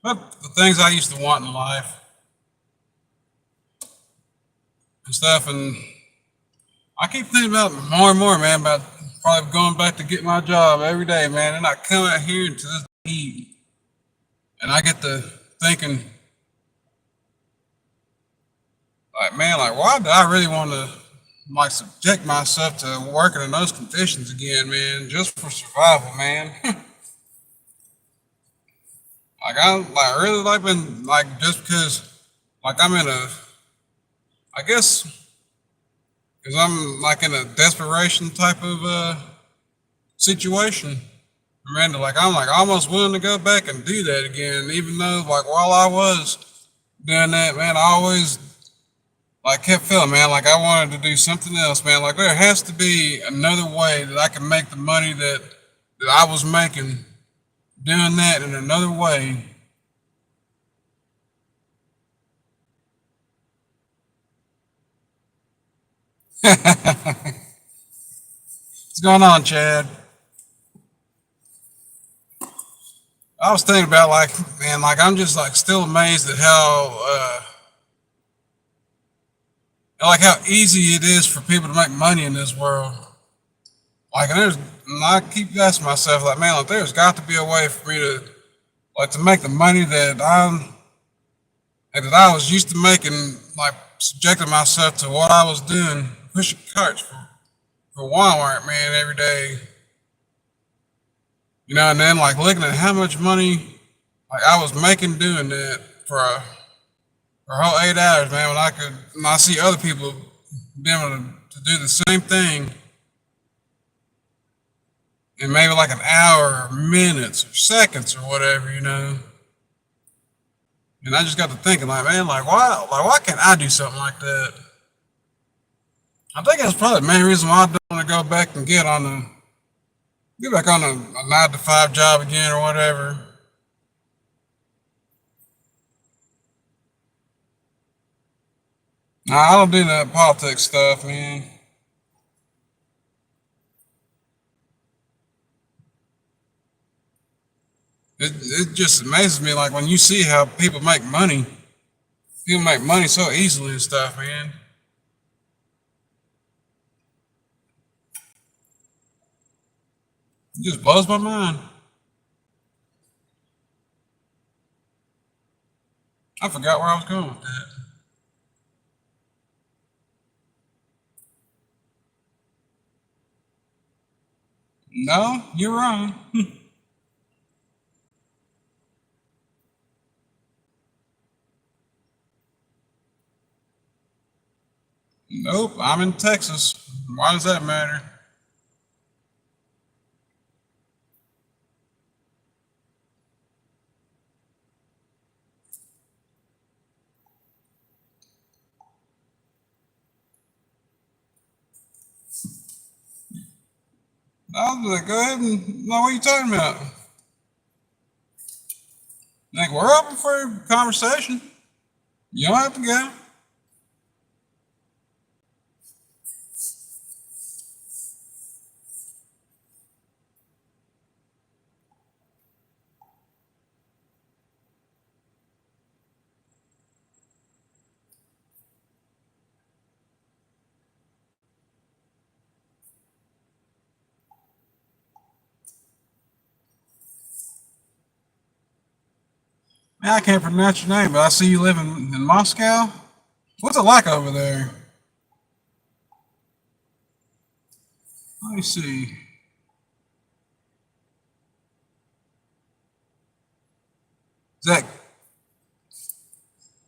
But the things I used to want in life and stuff, and I keep thinking about it more and more, man, about probably going back to get my job every day, man. And I come out here into this heat, and I get to thinking, like, man, like, why did I really want to like subject myself to working in those conditions again, man, just for survival, man. Like I like really like been like just because like I'm in a I guess because I'm like in a desperation type of situation. Miranda, like I'm like almost willing to go back and do that again, even though like while I was doing that, man, I always like kept feeling, man, like I wanted to do something else, man. Like there has to be another way that I can make the money that I was making doing that in another way. What's going on, Chad? I was thinking about like, man, like I'm just like still amazed at how easy it is for people to make money in this world. Like, and I keep asking myself, like, man, like there's got to be a way for me to like to make the money that I was used to making, like subjecting myself to what I was doing, pushing carts for Walmart, man, every day. And then like looking at how much money like I was making doing that for a whole 8 hours, man. When I see other people being able to do the same thing in maybe like an hour, or minutes, or seconds, or whatever. And I just got to thinking, like, man, why can't I do something like that? I think that's probably the main reason why I don't want to go back and get back on a 9 to 5 job again or whatever. Nah, I don't do that politics stuff, man. It just amazes me, like when you see how people make money so easily and stuff, man. It just blows my mind. I forgot where I was going with that. No, you're wrong. Nope, I'm in Texas. Why does that matter? I was like, go ahead and know what you talking about. Like, we're open for conversation. You don't have to go. Man, I can't pronounce your name, but I see you live in Moscow. What's it like over there? Let me see. Is that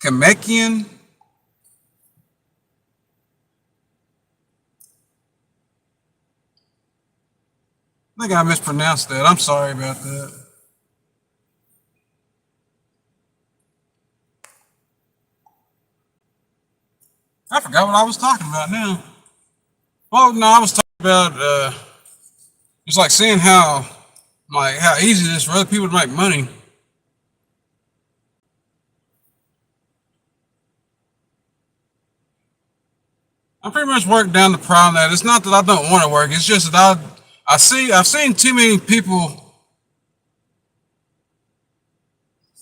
Kamekian? I think I mispronounced that. I'm sorry about that. I forgot what I was talking about now. Oh no, I was talking about just like seeing how easy it is for other people to make money. I pretty much worked down the problem that it's not that I don't want to work. It's just that I've seen too many people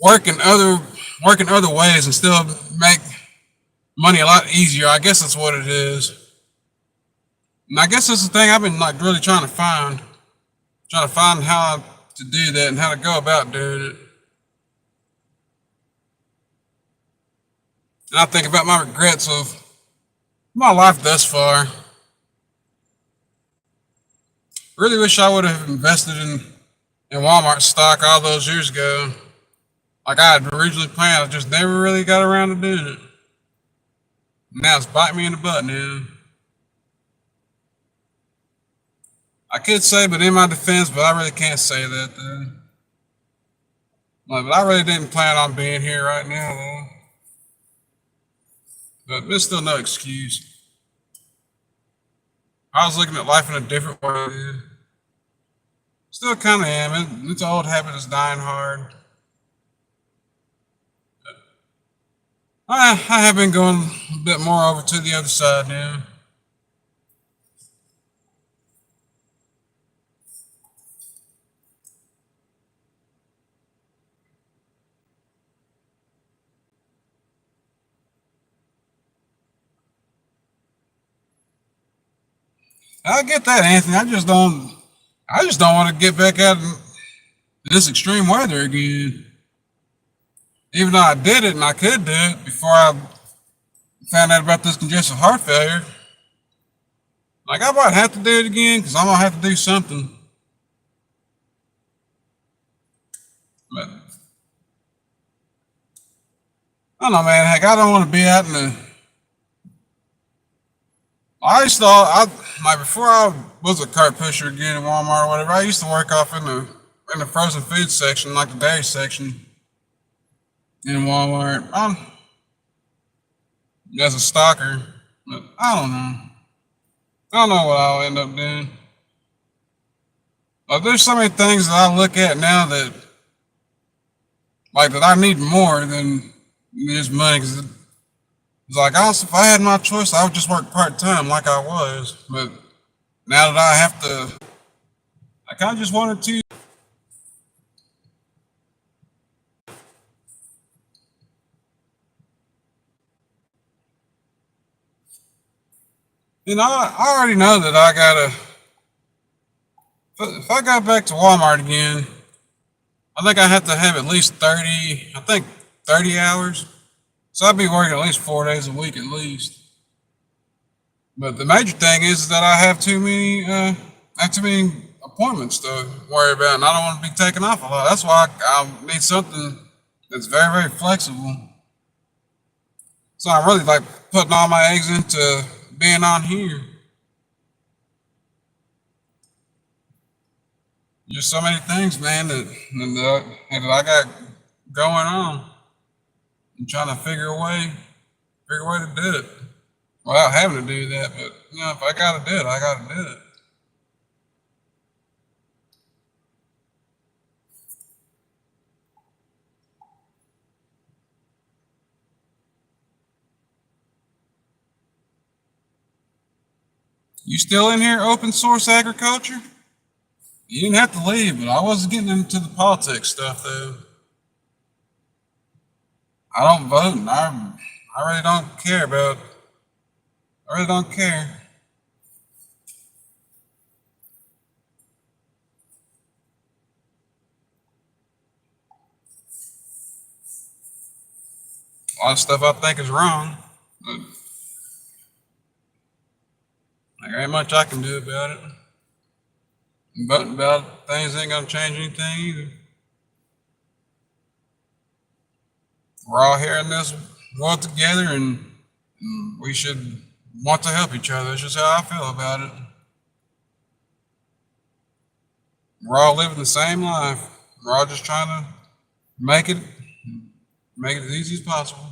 working other working other ways and still make money a lot easier. I guess that's what it is. And I guess that's the thing I've been like really trying to find how to do that and how to go about doing it. And I think about my regrets of my life thus far. Really wish I would have invested in Walmart stock all those years ago. Like I had originally planned, I just never really got around to doing it. Now it's biting me in the butt now. I could say, but in my defense, but I really can't say that though. Like, but I really didn't plan on being here right now though. But there's still no excuse. I was looking at life in a different way. Dude. Still kind of am. It's an old habit that's dying hard. I have been going a bit more over to the other side now. I get that, Anthony. I just don't want to get back out in this extreme weather again. Even though I did it and I could do it before I found out about this congestive heart failure. Like I might have to do it again because I'm gonna have to do something. But I don't know, man. Heck, I don't want to be out in the. I used to, like before I was a cart pusher again in Walmart or whatever. I used to work off in the frozen food section, like the dairy section in Walmart. As a stalker, but I don't know. I don't know what I'll end up doing. But there's so many things that I look at now that like that I need more than just money. Cause it's like also, if I had my choice, I would just work part time like I was. But now that I have to, I kind of just wanted to. I already know that I gotta. If I got back to Walmart again, I think I have to have at least 30. I think 30 hours. So I'd be working at least 4 days a week at least. But the major thing is that I have I have too many appointments to worry about, and I don't want to be taken off a lot. That's why I need something that's very, very flexible. So I really like putting all my eggs into being on here. Just so many things, man, that I got going on. I'm trying to figure a way to do it without having to do that. But if I got to do it, I got to do it. You still in here, open source agriculture? You didn't have to leave, but I wasn't getting into the politics stuff though. I don't vote, and I really don't care about. I really don't care. A lot of stuff I think is wrong, but there ain't much I can do about it. And voting about things ain't gonna change anything either. We're all here in this world together, and we should want to help each other. That's just how I feel about it. We're all living the same life. We're all just trying to make it make it as easy as possible.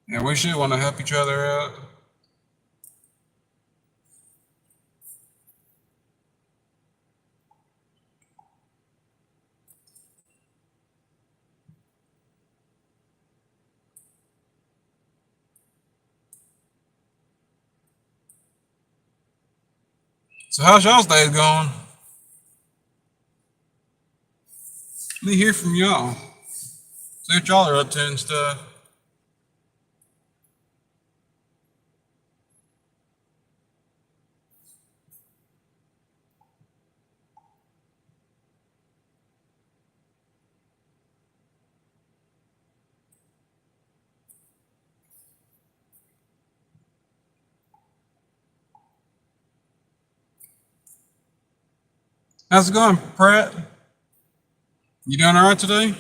And we should want to help each other out. So how's y'all's days going? Let me hear from y'all. See what y'all are up to and stuff. How's it going, Pratt? You doing all right today?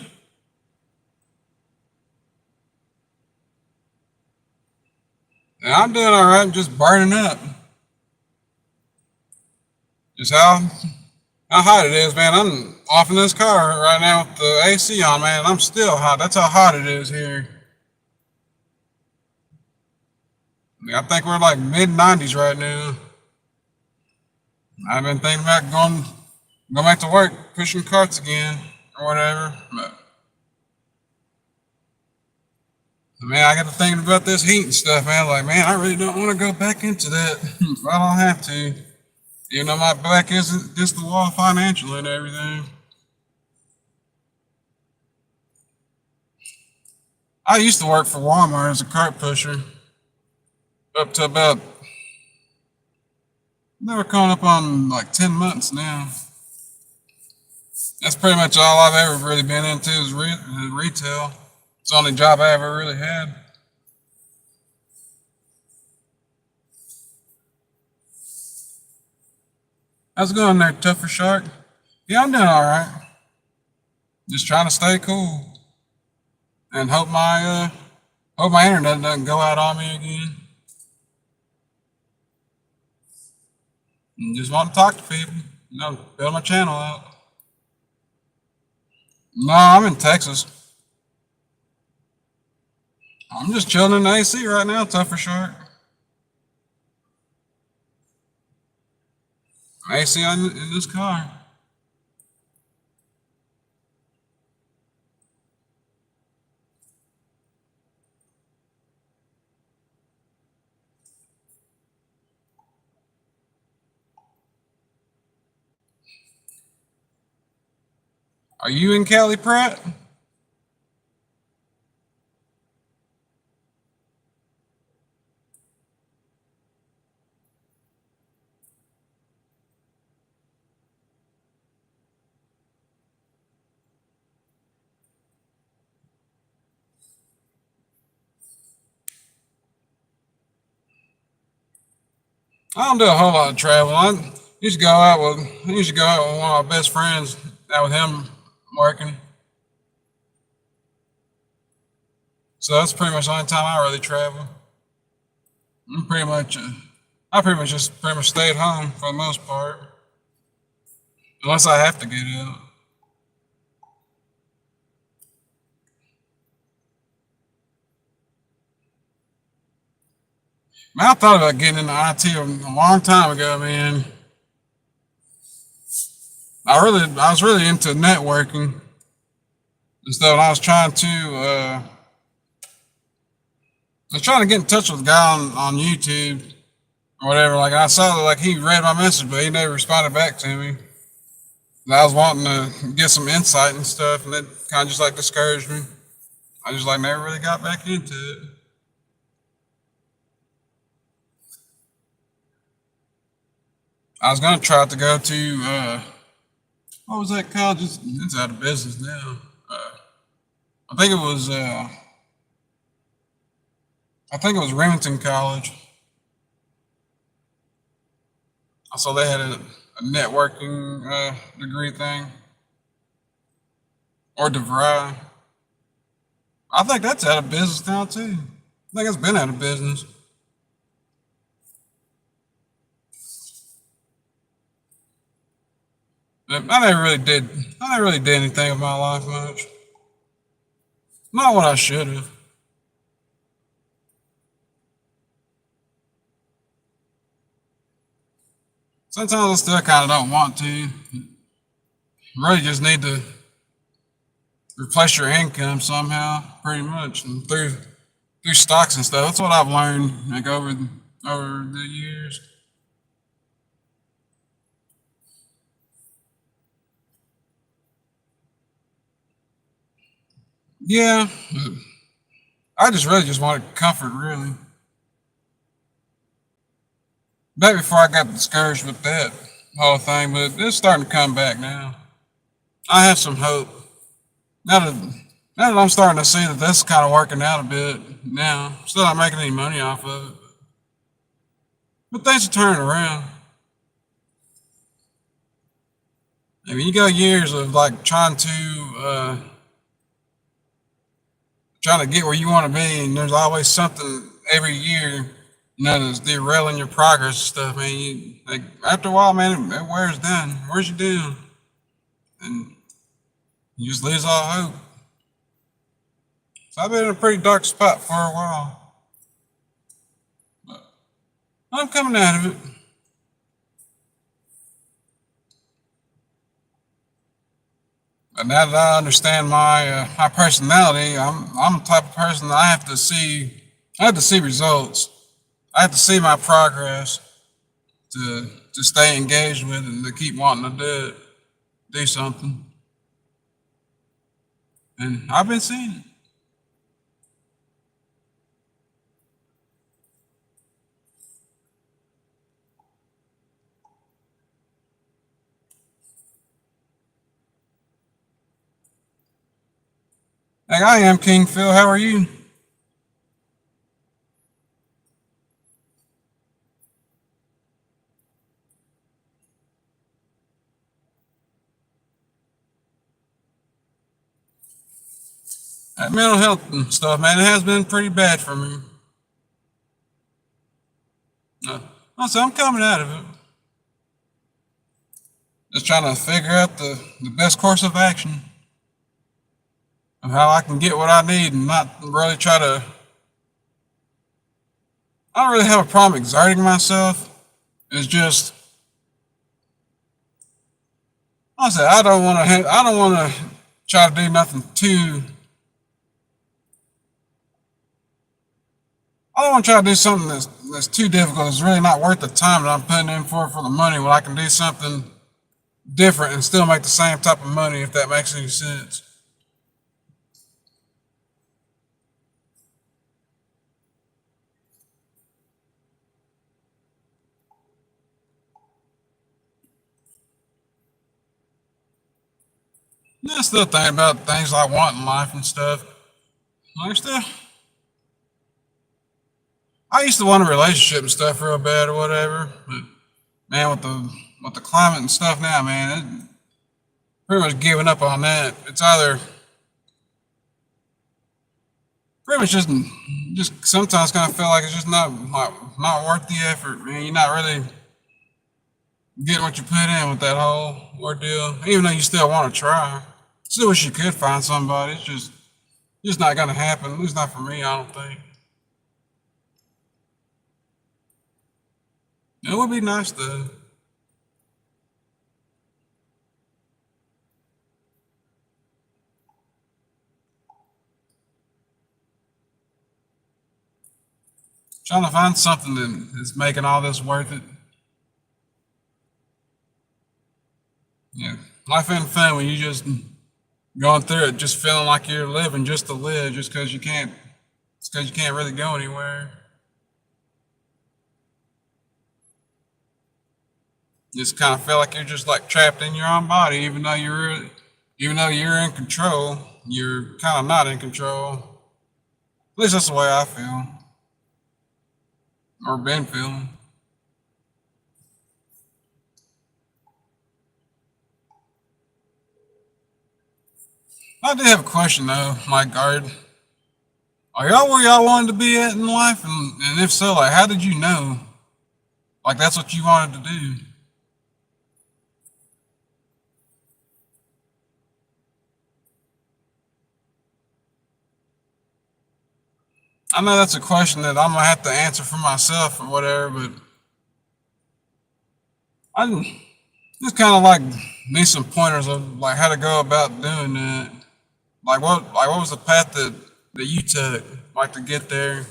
Yeah, I'm doing all right. I'm just burning up. Just how hot it is, man. I'm off in this car right now with the AC on, man. I'm still hot. That's how hot it is here. I think we're like mid 90s right now. I've been thinking about going back to work, pushing carts again or whatever. But man, I got to thinking about this heat and stuff, man. Like, man, I really don't want to go back into that. I don't have to. You know, my back isn't against the wall financially and everything. I used to work for Walmart as a cart pusher up to about, never coming up on like 10 months now. That's pretty much all I've ever really been into is retail. It's the only job I ever really had. How's it going there, Tougher Shark? Yeah, I'm doing all right. Just trying to stay cool and hope my internet doesn't go out on me again. And just want to talk to people, build my channel out. No, I'm in Texas. I'm just chilling in the AC right now, Tougher Shark. AC in this car. Are you in Cali, Pratt? I don't do a whole lot of travel. I used to go out with one of my best friends, out with him working. So that's pretty much the only time I really travel. I'm pretty much, I pretty much stay at home for the most part, unless I have to get out. Man, I thought about getting into IT a long time ago, man. I was really into networking and stuff. And I was trying to get in touch with a guy on YouTube or whatever. Like I saw that like he read my message, but he never responded back to me. And I was wanting to get some insight and stuff, and that kind of just like discouraged me. I just like never really got back into it. I was gonna try to go to what was that college? It's out of business now. Uh, I think it was Remington College. I saw they had a networking degree thing, or DeVry. I think that's out of business now too. I think it's been out of business. But I never really did anything with my life much. Not what I should have. Sometimes I still kind of don't want to. You really just need to replace your income somehow, pretty much, and through stocks and stuff. That's what I've learned like over the years. Yeah, I just really just wanted comfort, really. Back before I got discouraged with that whole thing, but it's starting to come back now. I have some hope now that now that I'm starting to see that that's kind of working out a bit now. Still not making any money off of it, but things are turning around. I mean, you go years of like trying to get where you want to be, and there's always something every year, that's derailing your progress and stuff. Man, like after a while, man, it wears down. Wears you down, and you just lose all hope. So I've been in a pretty dark spot for a while, but I'm coming out of it. But now that I understand my personality, I'm the type of person that I have to see results. I have to see my progress to stay engaged with and to keep wanting to do something. And I've been seeing it. Like I am King Phil. How are you? Mental health and stuff, man, it has been pretty bad for me. Uh, also, I'm coming out of it. Just trying to figure out the best course of action of how I can get what I need and not really try to. I don't really have a problem exerting myself. It's just, honestly, I don't want to. I don't want to try to do nothing too. I don't want to try to do something that's too difficult. It's really not worth the time that I'm putting in for the money when I can do something different and still make the same type of money, if that makes any sense. I still think about things I want in life and stuff. I still, I used to want a relationship and stuff real bad or whatever, but man, with the climate and stuff now, man, it, pretty much giving up on that. It's either pretty much just sometimes kind of feel like it's just not worth the effort, man. You're not really getting what you put in with that whole ordeal, even though you still want to try. Still wish you could find somebody. It's just not gonna happen. At least not for me. I don't think. It would be nice though. Trying to find something that is making all this worth it. Yeah, life ain't fun when you just going through it, just feeling like you're living just to live, just because you can't. It's because you can't really go anywhere. You just kind of feel like you're just like trapped in your own body, even though you're in control, you're kind of not in control. At least that's the way I feel, or been feeling. I did have a question though, Mike Guard. Are y'all where y'all wanted to be at in life? And if so, like, how did you know? Like, that's what you wanted to do? I know that's a question that I'm gonna have to answer for myself or whatever, but I just kind of like need some pointers of like how to go about doing that. Like what was the path that you took, like to get there?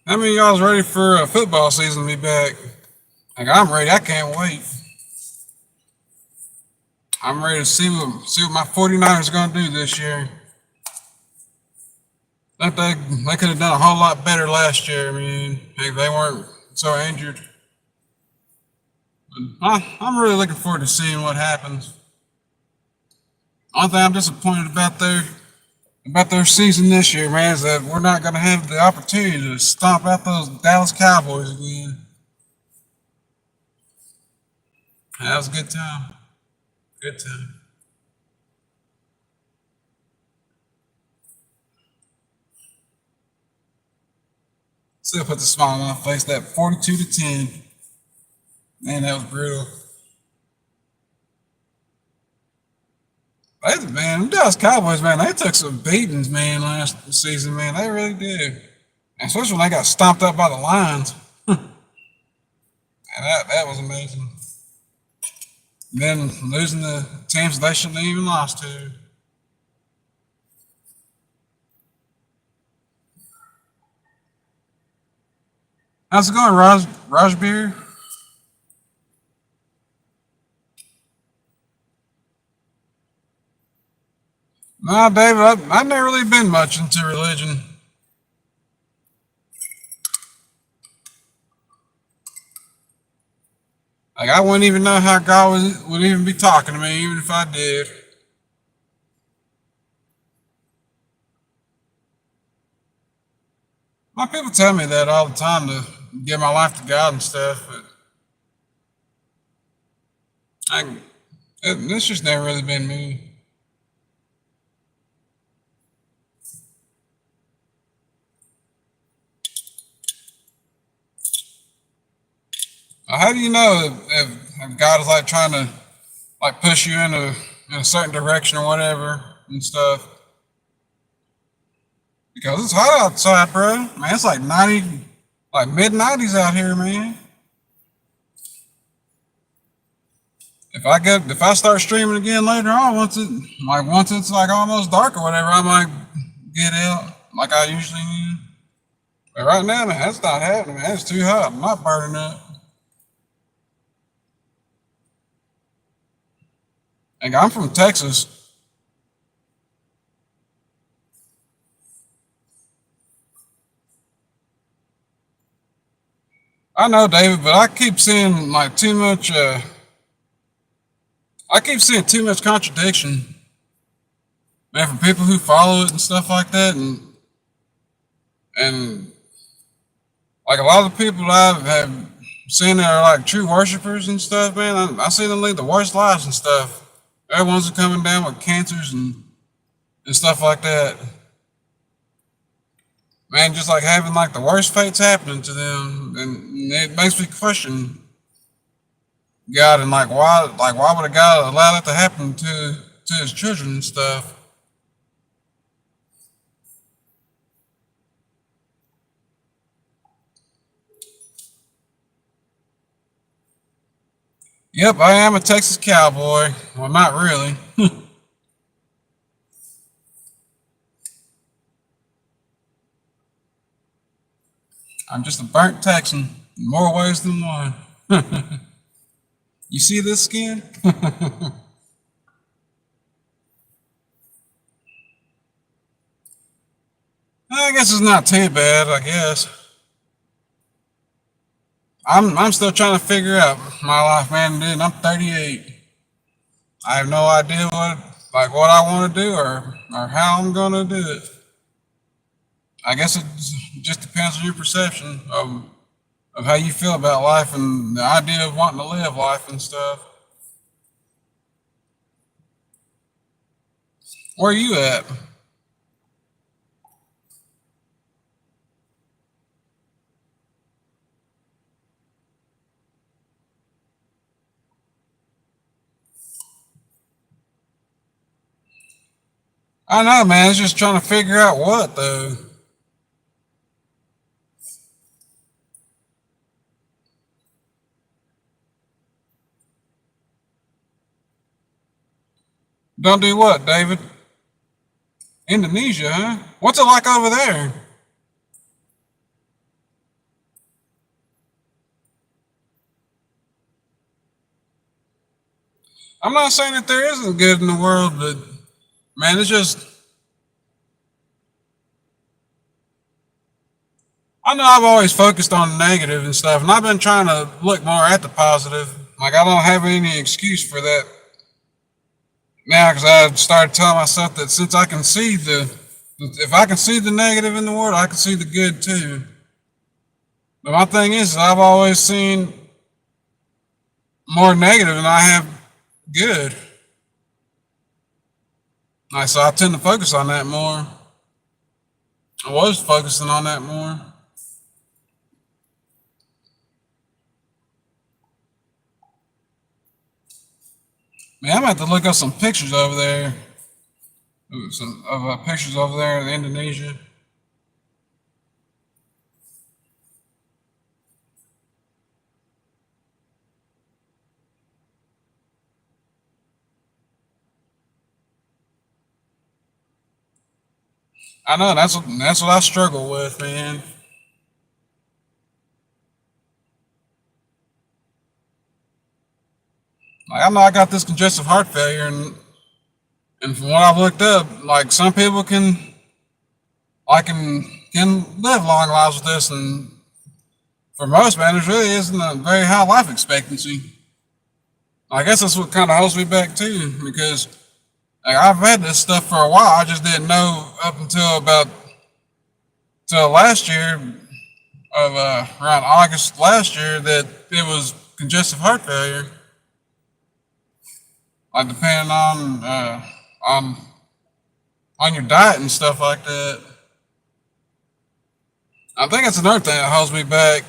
How many of y'all's ready for football season to be back? Like I'm ready. I can't wait. I'm ready to see what my 49ers are gonna do this year. I think they could have done a whole lot better last year. I mean, hey, they weren't so injured. I'm really looking forward to seeing what happens. Only thing I'm disappointed about their season this year, man, is that we're not gonna have the opportunity to stomp out those Dallas Cowboys again. That was a good time. Good time. Still put the smile on my face. That 42-10. Man, that was brutal. Man, them Dallas Cowboys, man, they took some beatings, man, last season, man. They really did. Especially when they got stomped up by the Lions. And that was amazing. And then losing the teams they shouldn't have even lost to. How's it going, Rajbir? Nah, David, I've never really been much into religion. Like, I wouldn't even know how God would even be talking to me, even if I did. My people tell me that all the time to give my life to God and stuff, but it's just never really been me. How do you know if God is like trying to like push you in a certain direction or whatever and stuff? Because it's hot outside, bro. Man, it's like 90, like mid 90s out here, man. If I start streaming again later on, once it's like almost dark or whatever, I might get out like I usually do. But right now, man, that's not happening, man. It's too hot. I'm not burning up. And I'm from Texas. I know, David, but I keep seeing like too much. I keep seeing too much contradiction, man, from people who follow it and stuff like that, and like a lot of the people I have seen that are like true worshipers and stuff, man. I see them lead the worst lives and stuff. They're the ones are coming down with cancers and stuff like that. Man, just like having like the worst fates happening to them, and it makes me question God and like why would a God allow that to happen to his children and stuff? Yep, I am a Texas cowboy. Well, not really. I'm just a burnt Texan in more ways than one. You see this skin? I guess it's not too bad, I guess. I'm still trying to figure out my life, man, dude. I'm 38. I have no idea what I want to do or how I'm gonna do it. I guess it just depends on your perception of how you feel about life and the idea of wanting to live life and stuff. Where are you at? I know, man. It's just trying to figure out what though. Don't do what, David? Indonesia, huh? What's it like over there? I'm not saying that there isn't good in the world, but man, it's just I know I've always focused on the negative and stuff, and I've been trying to look more at the positive. Like I don't have any excuse for that now because I've started telling myself that since I can see if I can see the negative in the world, I can see the good too. But my thing is, I've always seen more negative than I have good. Like, so I tend to focus on that more. I was focusing on that more. Man, I'm gonna have to look up some pictures over there. Some of pictures over there in Indonesia. I know that's what I struggle with, man. Like I know I got this congestive heart failure, and from what I've looked up, like some people can live long lives with this, and for most man, there really isn't a very high life expectancy. I guess that's what kind of holds me back too, because like, I've had this stuff for a while. I just didn't know up until about till last year, of around August last year, that it was congestive heart failure. Like depending on on your diet and stuff like that. I think it's another thing that holds me back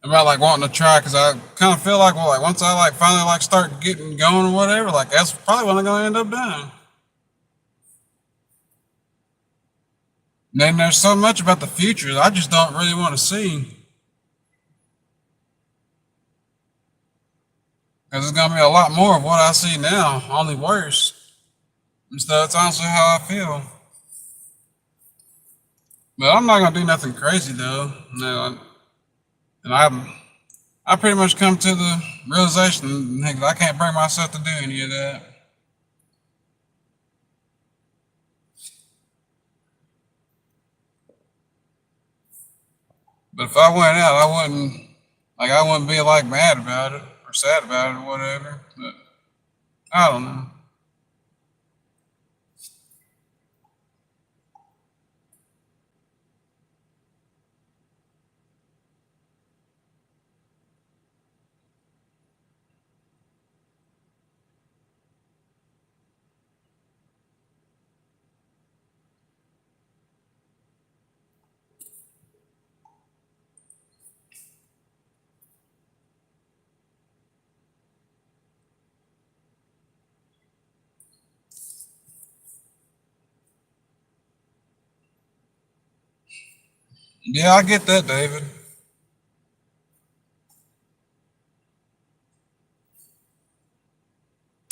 about like wanting to try because I kind of feel like well like once I like finally like start getting going or whatever like that's probably what I'm gonna end up doing. And then there's so much about the future that I just don't really want to see because it's gonna be a lot more of what I see now, only worse. And so that's honestly how I feel. But I'm not gonna do nothing crazy though. No, and I pretty much come to the realization that I can't bring myself to do any of that. But if I went out, I wouldn't be like mad about it or sad about it or whatever. But I don't know. Yeah, I get that, David.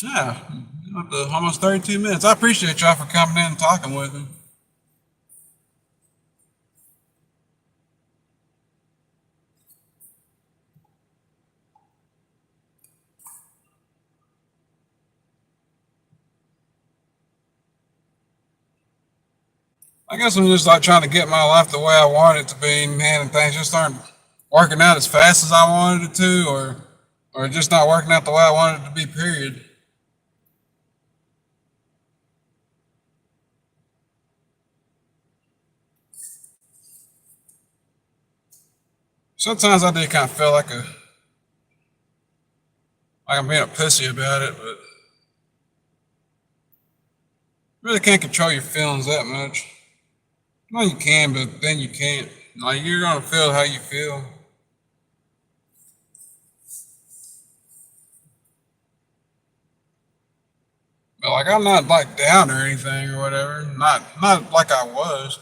Yeah, up to almost 32 minutes. I appreciate y'all for coming in and talking with me. I guess I'm just like trying to get my life the way I want it to be, man, and things just aren't working out as fast as I wanted it to, or just not working out the way I wanted it to be. Period. Sometimes I do kind of feel like I'm being a pussy about it, but really can't control your feelings that much. No, you can, but then you can't. Like you're gonna feel how you feel. But like I'm not like down or anything or whatever. Not like I was.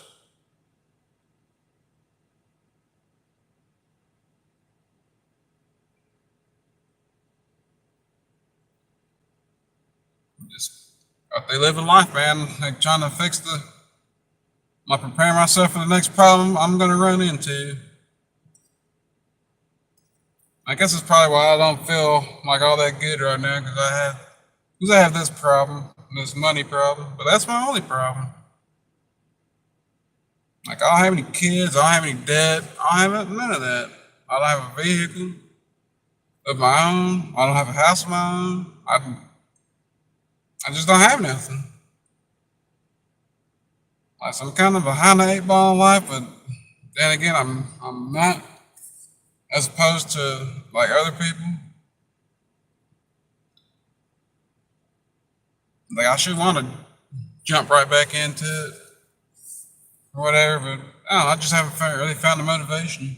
Just out there living life, man. Like trying to fix like preparing myself for the next problem I'm gonna run into. I guess it's probably why I don't feel like all that good right now because I have this problem, this money problem. But that's my only problem. Like I don't have any kids, I don't have any debt, I don't have none of that. I don't have a vehicle of my own. I don't have a house of my own. I just don't have nothing. Like so I'm kind of behind the eight ball in life, but then again, I'm not as opposed to like other people. Like I should want to jump right back into it or whatever, but I don't know, I just haven't really found the motivation.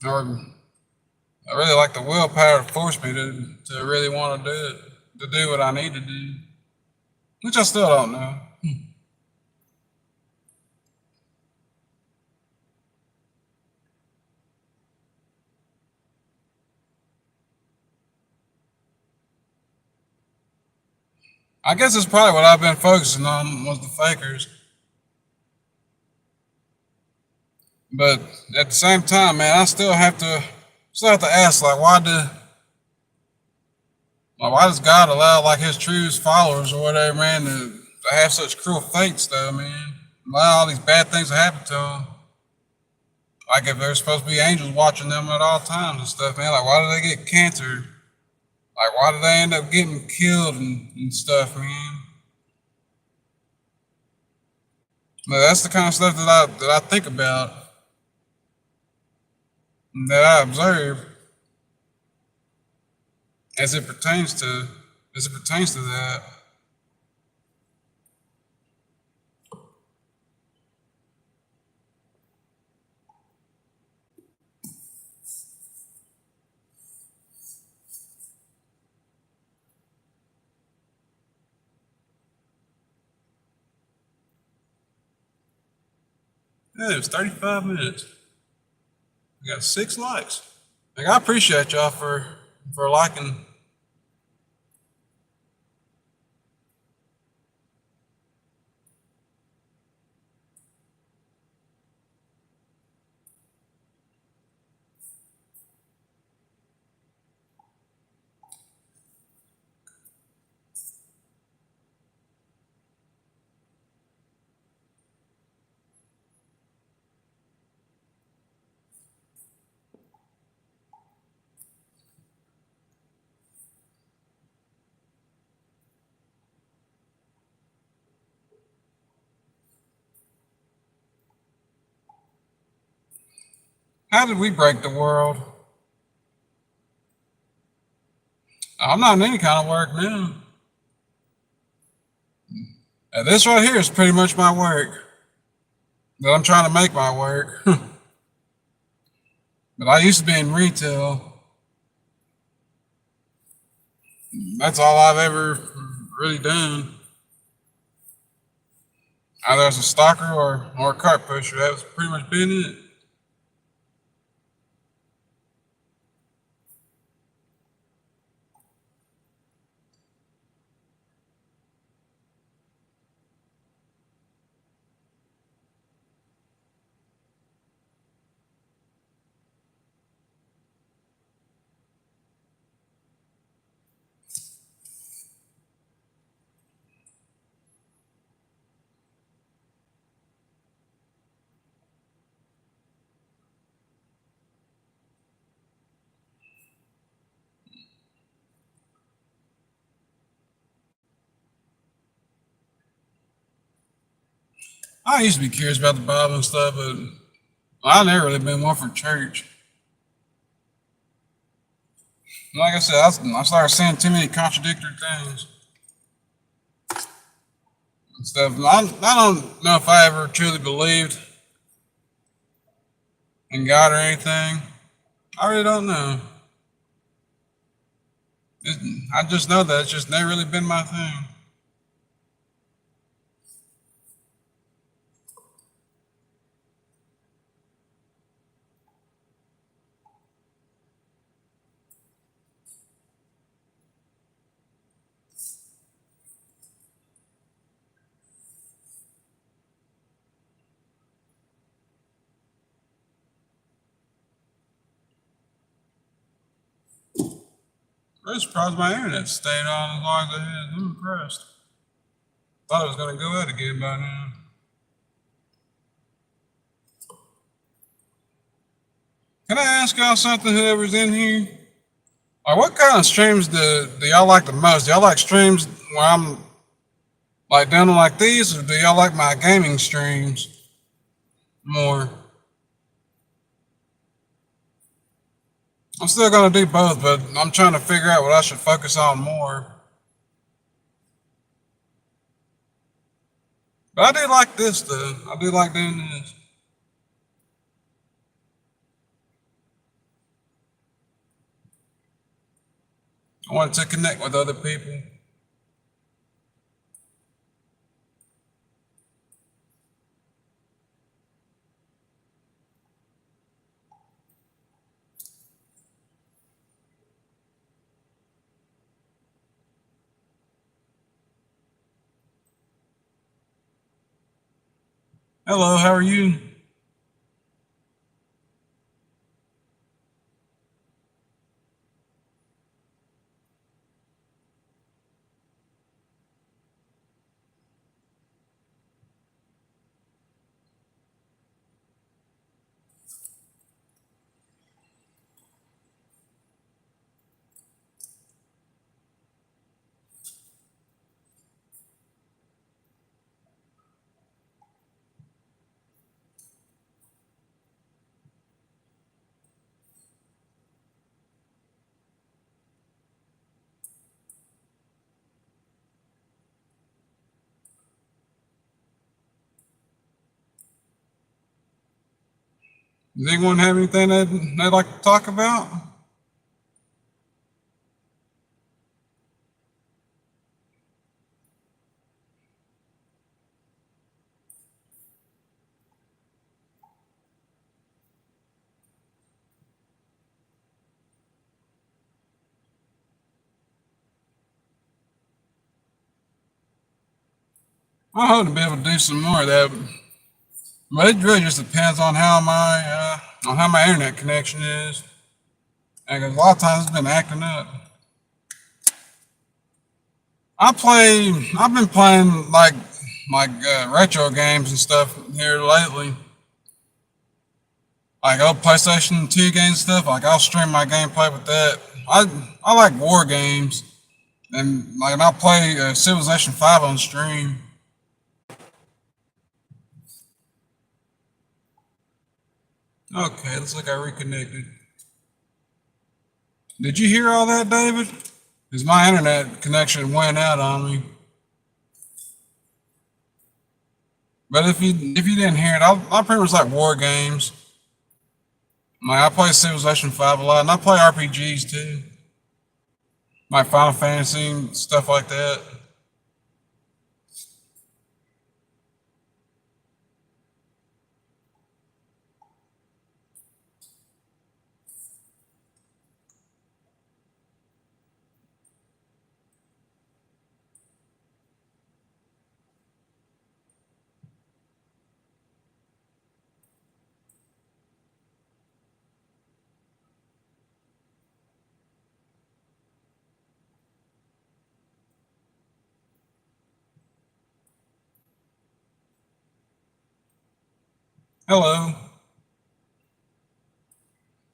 Or I really like the willpower to force me to really want to do it, to do what I need to do, which I still don't know. I guess it's probably what I've been focusing on was the fakers. But at the same time, man, I still have to ask, like, why does God allow like His true followers or whatever, man, to have such cruel fates, though, man? Allow all these bad things to happen to them. Like if there's supposed to be angels watching them at all times and stuff, man. Like, why do they get cancer? Like, why do they end up getting killed and stuff, man? But that's the kind of stuff that I think about and that I observe as it pertains to that. Yeah, it was 35 minutes. We got 6 likes. Like I appreciate y'all for liking. How did we break the world? I'm not in any kind of work now. This right here is pretty much my work that I'm trying to make my work. But I used to be in retail. That's all I've ever really done. Either as a stalker or a cart pusher. That's pretty much been it. I used to be curious about the Bible and stuff, but I never really been one for church. Like I said, I started seeing too many contradictory things and stuff. I don't know if I ever truly believed in God or anything. I really don't know. I just know that it's just never really been my thing. I'm surprised my internet stayed on as long as it has. I'm impressed. Thought it was gonna go out again by now. Can I ask y'all something, whoever's in here? What kind of streams do y'all like the most? Do y'all like streams where I'm like doing like these, or do y'all like my gaming streams more? I'm still gonna do both, but I'm trying to figure out what I should focus on more. But I do like this though. I do like doing this. I wanted to connect with other people. Hello, how are you? Does anyone have anything they'd like to talk about? I hope to be able to do some more of that, but it really just depends on how my internet connection is. And 'cause a lot of times it's been acting up. I've been playing like retro games and stuff here lately. Like old PlayStation 2 games and stuff. Like I'll stream my gameplay with that. I like war games, and like I'll play Civilization 5 on stream. Okay, looks like I reconnected. Did you hear all that, David? Because my internet connection went out on me. But if you didn't hear it, I pretty much like war games. Like I play Civilization 5 a lot, and I play RPGs too, like Final Fantasy and stuff like that. Hello,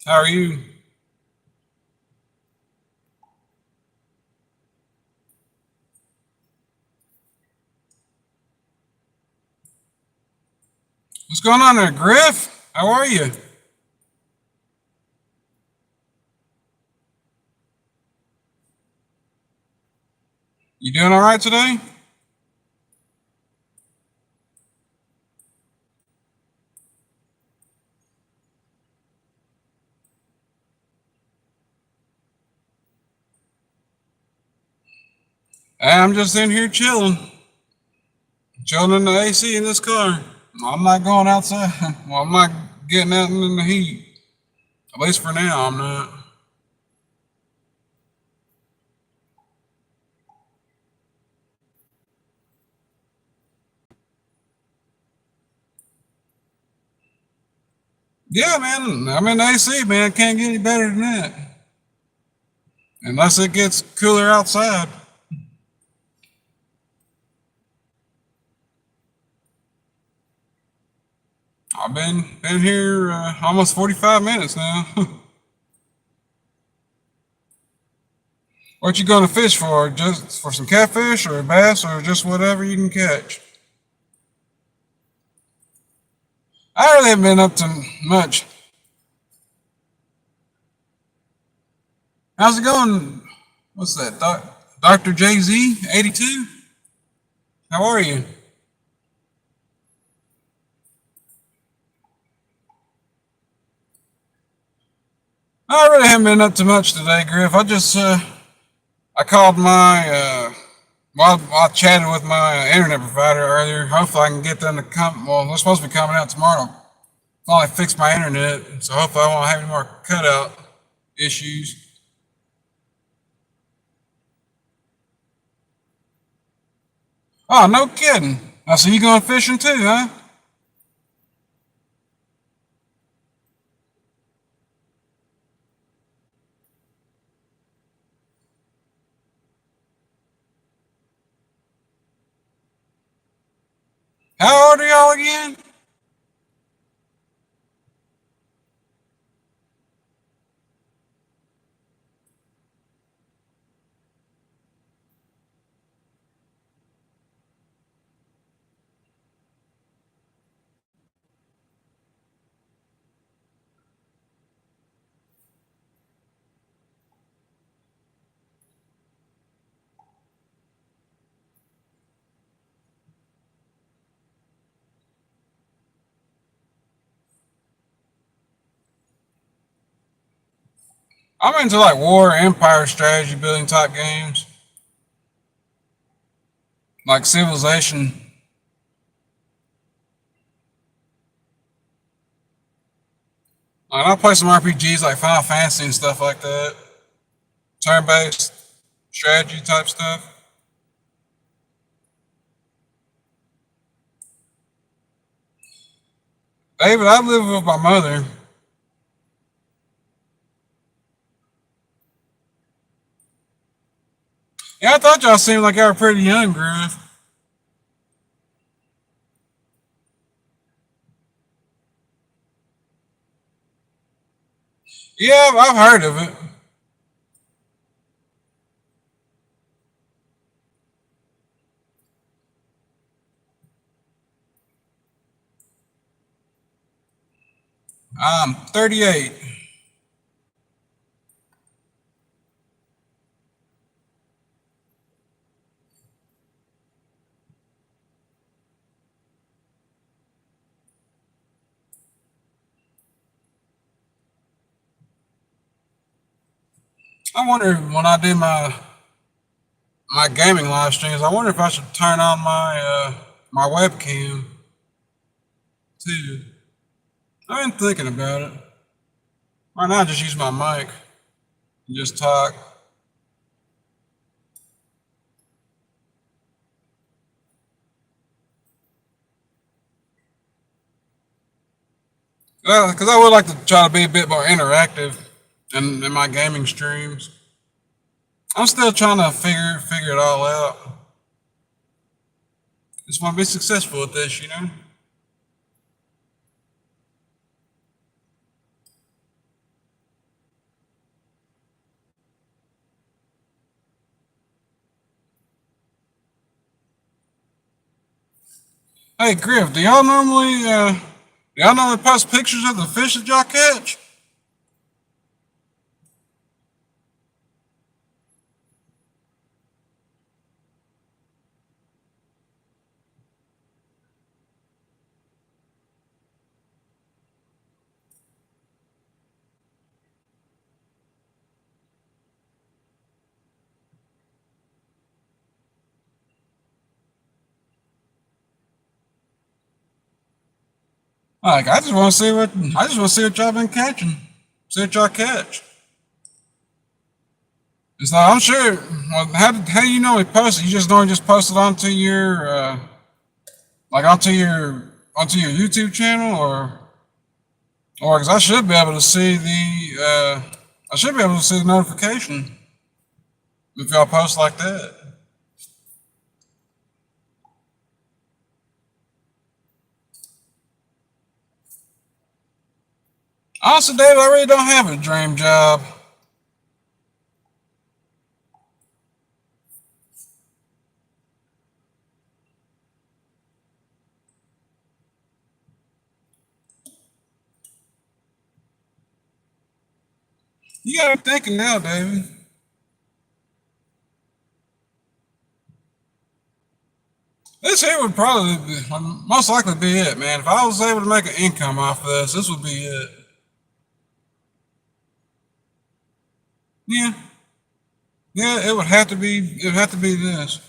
how are you? What's going on there, Griff? How are you? You doing all right today? I'm just in here chilling in the AC in this car. I'm not going outside. Well, I'm not getting out in the heat. At least for now, I'm not. Yeah, man. I'm in AC, man. Can't get any better than that. unless it gets cooler outside. I've been here almost 45 minutes now. What you going to fish for? Just for some catfish or bass or just whatever you can catch? I really haven't been up to much. How's it going? What's that? Dr. JZ 82? How are you? I really haven't been up to much today, Griff. I called my well, I chatted with my internet provider earlier. Hopefully, I can get them to come. Well, they're supposed to be coming out tomorrow. Finally, fix my internet, so hopefully, I won't have any more cutout issues. Oh, no kidding. I see you going fishing too, huh? How old are y'all again? I'm into like war, empire, strategy building type games, like Civilization. Like, I play some RPGs like Final Fantasy and stuff like that, turn-based strategy type stuff. David, I live with my mother. Yeah, I thought y'all seemed like y'all were pretty young, Griff. Yeah, I've heard of it. I'm 38. I wonder when I do my gaming live streams, I wonder if I should turn on my webcam too. I've been thinking about it. Right now, I just use my mic and just talk. Because I would like to try to be a bit more interactive in my gaming streams. I'm still trying to figure it all out. Just want to be successful at this, you know. Hey, Griff, do y'all normally post pictures of the fish that y'all catch? Like, I just want to see what y'all been catching. See what y'all catch. It's like I'm sure. Well, how do you normally post it? You just normally just post it onto your like onto your YouTube channel, or because I should be able to see the I should be able to see the notification. if y'all post like that. Honestly, David, I really don't have a dream job. You got me thinking now, David. This here would probably be, most likely be it, man. If I was able to make an income off of this would be it. Yeah, yeah, it would have to be. It would have to be this.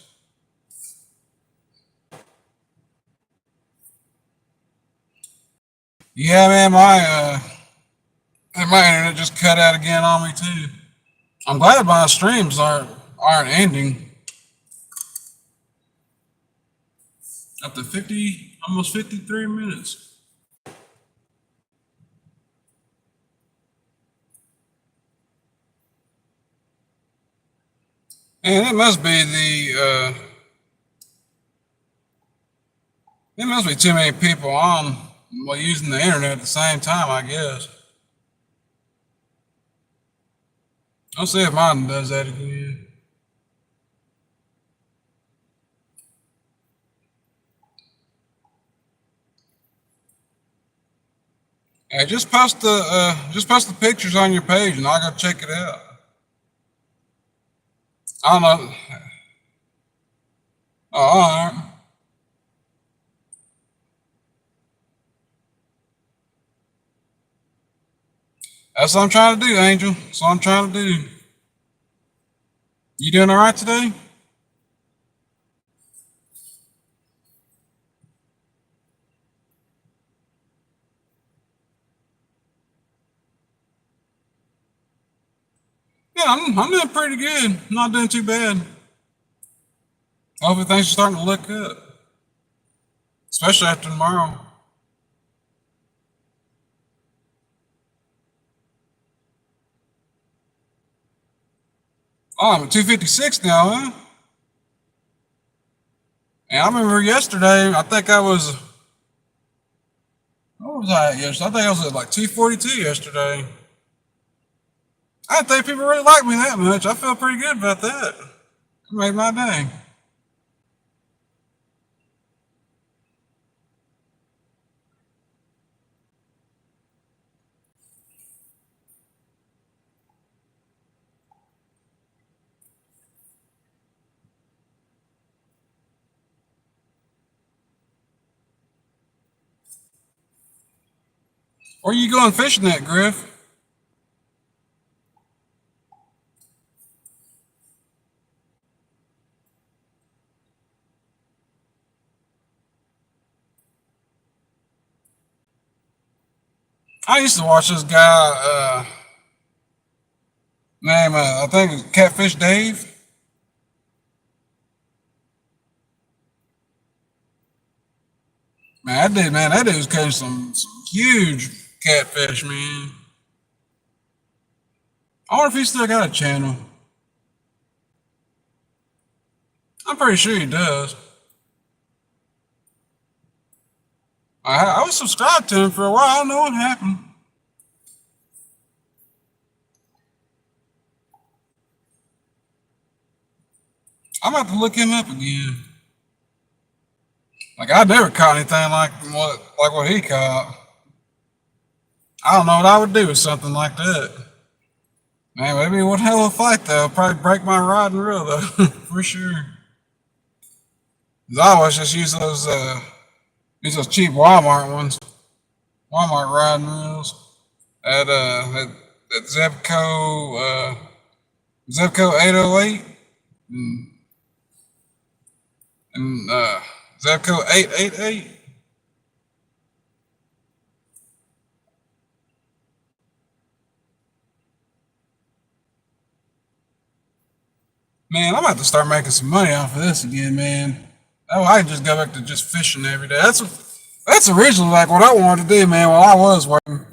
Yeah, man, my internet just cut out again on me too. I'm glad my streams aren't ending up to 50, almost 53 minutes. And it must be it must be too many people on while using the internet at the same time, I guess. I'll see if mine does that again. Hey, just post the pictures on your page, and I'll go check it out. I don't know. Oh, all right. That's what I'm trying to do, Angel. That's what I'm trying to do. You doing all right today? Yeah, I'm doing pretty good. I'm not doing too bad. Hopefully things are starting to look up, especially after tomorrow. Oh, I'm at 256 now, huh? And I remember yesterday, I think I was, what was I at yesterday? I think I was at like 242 yesterday. I didn't think people really liked me that much. I feel pretty good about that. It made my day. Where you going fishing at, Griff? I used to watch this guy, named, I think it's Catfish Dave. Man, that dude was catching some huge catfish, man. I wonder if he still got a channel. I'm pretty sure he does. I was subscribed to him for a while. I don't know what happened. I'm about to look him up again. Like I never caught anything like what he caught. I don't know what I would do with something like that. Man, maybe one hell of a fight though. Probably break my rod and reel though, for sure. 'Cause I always just use those cheap Walmart ones, Walmart rod and reels. That Zebco 808 and, and Zebco 888. Man, I'm about to start making some money off of this again, man. Oh, I can just go back to just fishing every day. That's originally like what I wanted to do, man. While I was working.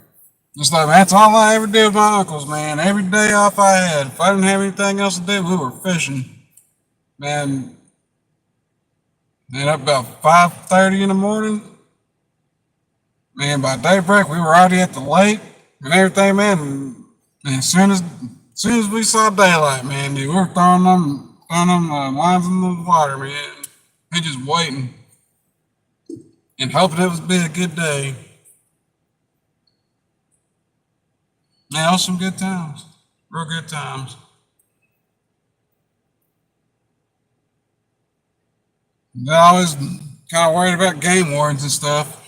Just like that's all I ever did with my uncles, man. Every day off I had. If I didn't have anything else to do, we were fishing. Man, and up about 5:30 in the morning. Man, by daybreak we were already at the lake and everything, man. And as soon as we saw daylight, man, dude, we were throwing them lines in the water, man. We just waiting and hoping it would be a good day. Man, it was some good times, real good times. I was kind of worried about game wardens and stuff.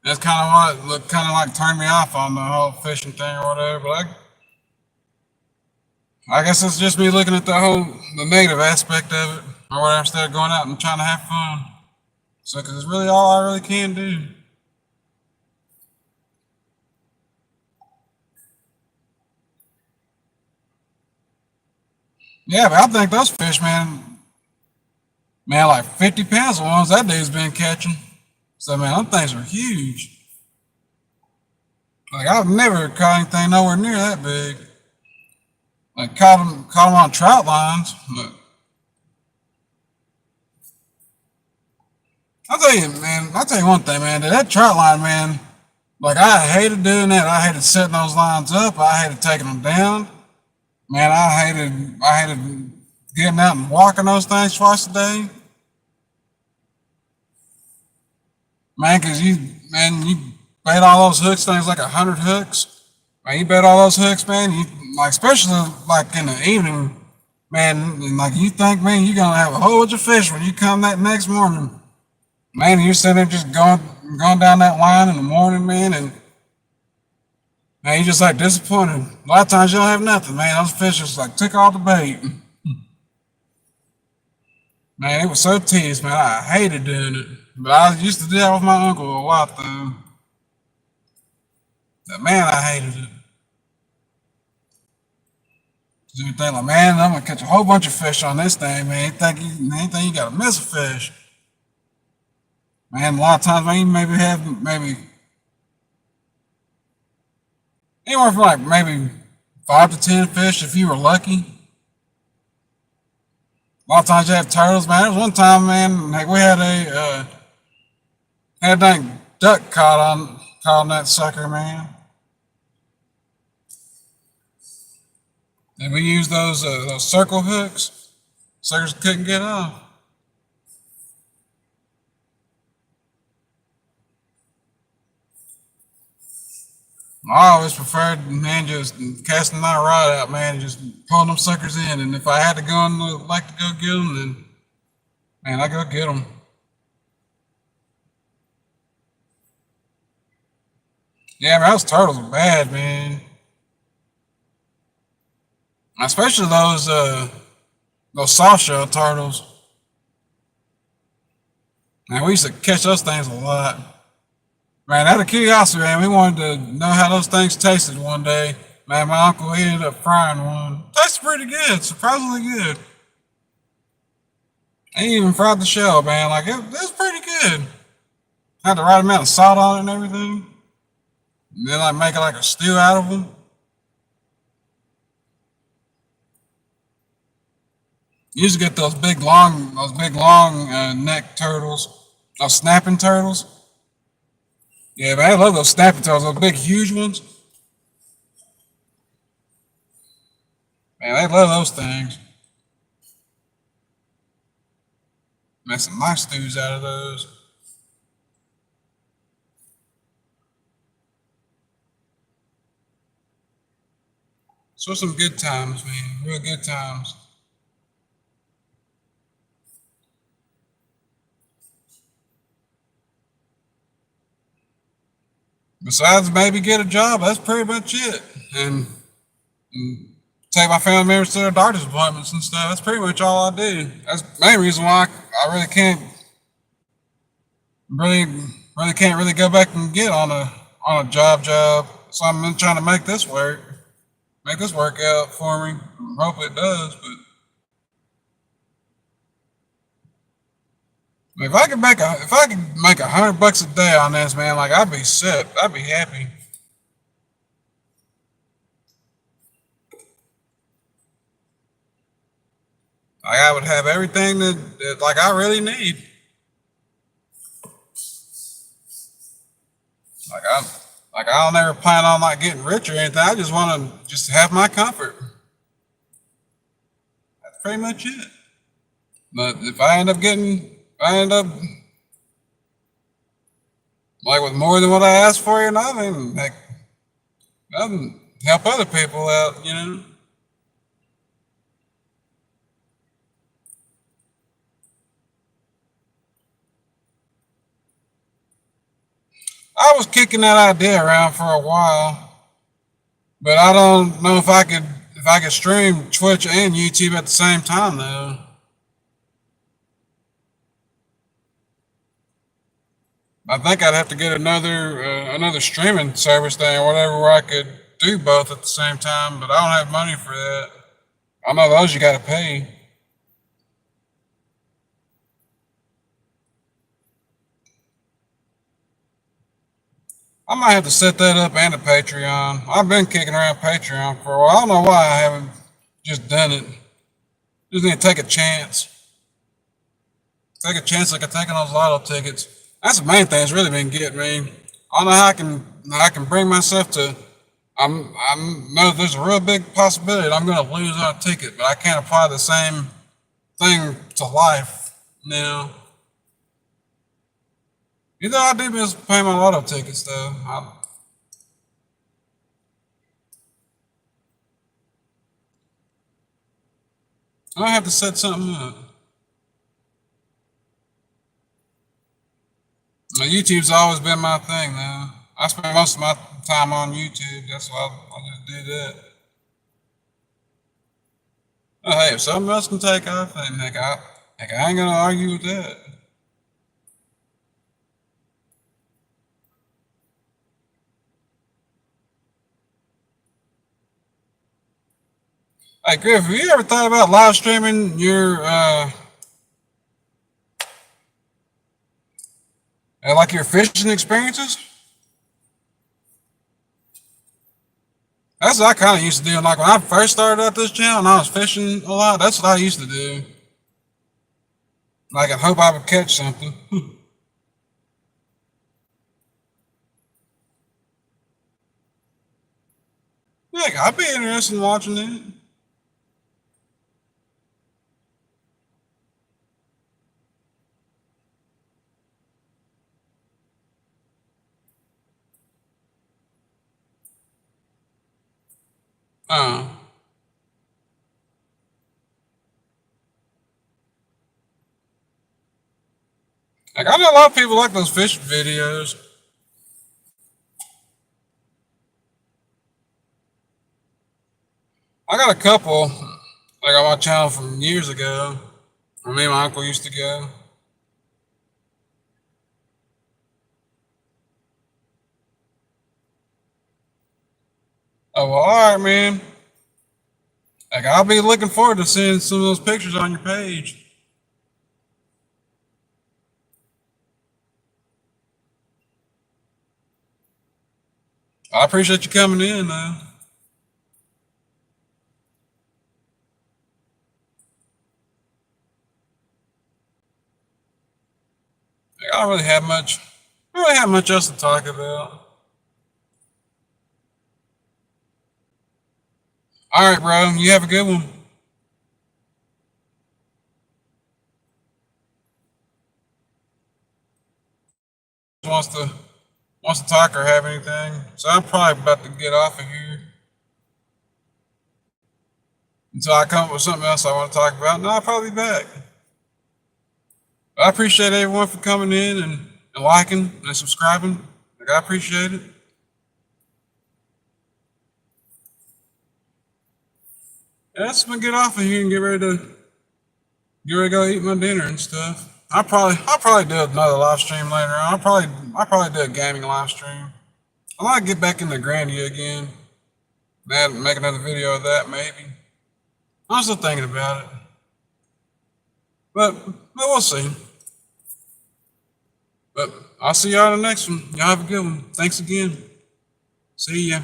That's kind of what look kind of like turned me off on the whole fishing thing or whatever. But I guess it's just me looking at the negative aspect of it or whatever instead of going out and trying to have fun. So, because it's really all I really can do. Yeah, but I think those fish, man, like 50 pounds the ones that dude's been catching. So, man, them things are huge. Like, I've never caught anything nowhere near that big. Like, caught them on trout lines. But I'll tell you one thing, man. That trout line, man, like, I hated doing that. I hated setting those lines up. I hated taking them down. Man, I hated getting out and walking those things twice a day. Man, cause you bait all those hooks, things like 100 hooks. Man, you bet all those hooks, man. You like, especially like in the evening, man. And like you think, man, you're gonna have a whole bunch of fish when you come that next morning. Man, you're sitting there just going down that line in the morning, man, and man, you just like disappointed. A lot of times you don't have nothing, man. Those fish just like took all the bait. Man, it was so tedious, man. I hated doing it. But I used to do that with my uncle a lot, though. But man, I hated it. So you think like, man, I'm gonna catch a whole bunch of fish on this thing, man. You think you got a mess of fish. Man, a lot of times, man, you maybe have maybe anywhere from like maybe 5 to 10 fish if you were lucky. A lot of times you have turtles, man. There was one time, man, like we had a dang duck caught on that sucker, man. And we used those circle hooks. Suckers couldn't get off. I always preferred, man, just casting my rod out, man, and just pulling them suckers in. And if I had to go in the like to go get them, then man, I go get them. Yeah, man, those turtles are bad, man. Especially those soft shell turtles. Man, we used to catch those things a lot. Man, out of curiosity, man, we wanted to know how those things tasted one day. Man, my uncle he ended up frying one. Tasted pretty good, surprisingly good. He even fried the shell, man. Like it was pretty good. Had the right amount of salt on it and everything. And then like make it like a stew out of them. You used to get those big long neck turtles, those snapping turtles. Yeah, man, I love those snapping turtles, those big huge ones. Man, they love those things. Make some nice stews out of those. So some good times, man. Real good times. Besides maybe get a job, that's pretty much it. And take my family members to their doctor's appointments and stuff. That's pretty much all I do. That's the main reason why I really can't really go back and get on a job. So I'm been trying to make this work out for me. Hope it does. But If I could make $100 a day on this, man, like I'd be set. I'd be happy. Like I would have everything that like I really need. Like I don't ever plan on like getting rich or anything. I just want to just have my comfort. That's pretty much it. But if I end up like with more than what I asked for, you know, then like nothing help other people out, you know. I was kicking that idea around for a while, but I don't know if I could stream Twitch and YouTube at the same time though. I think I'd have to get another streaming service thing or whatever where I could do both at the same time, but I don't have money for that. I know those you got to pay. I might have to set that up and a Patreon. I've been kicking around Patreon for a while. I don't know why I haven't just done it. Just need to take a chance. Take a chance like I taking those lotto tickets. That's the main thing that's really been getting me. I don't know how I can bring myself to. I know there's a real big possibility that I'm going to lose on a ticket, but I can't apply the same thing to life now. You know, I do miss paying my lotto tickets though. I have to set something up. Now, YouTube's always been my thing though. I spend most of my time on YouTube. That's why I just do that. Oh, hey, if something else can take off, then heck, I ain't gonna argue with that. Hey, Griff, have you ever thought about live streaming your like your fishing experiences? That's what I kind of used to do. Like when I first started out this channel and I was fishing a lot, that's what I used to do. Like I hope I would catch something. Like I'd be interested in watching it. Uh, like I know a lot of people like those fishing videos. I got a couple like on my channel from years ago. Where me and my uncle used to go. Oh well, all right, man. Like I'll be looking forward to seeing some of those pictures on your page. I appreciate you coming in, though. Like, I don't really have much. I don't really have much else to talk about. All right, bro. You have a good one. Wants to wants to talk or have anything. So I'm probably about to get off of here until I come up with something else I want to talk about. No, I'll probably be back. But I appreciate everyone for coming in and liking and subscribing. Like, I appreciate it. Yeah, I'm gonna get off of here and get ready to go eat my dinner and stuff. I'll probably do another live stream later on. I'll probably do a gaming live stream. I might get back into Grandia again. Make another video of that maybe. I'm still thinking about it. But we'll see. But I'll see y'all in the next one. Y'all have a good one. Thanks again. See ya.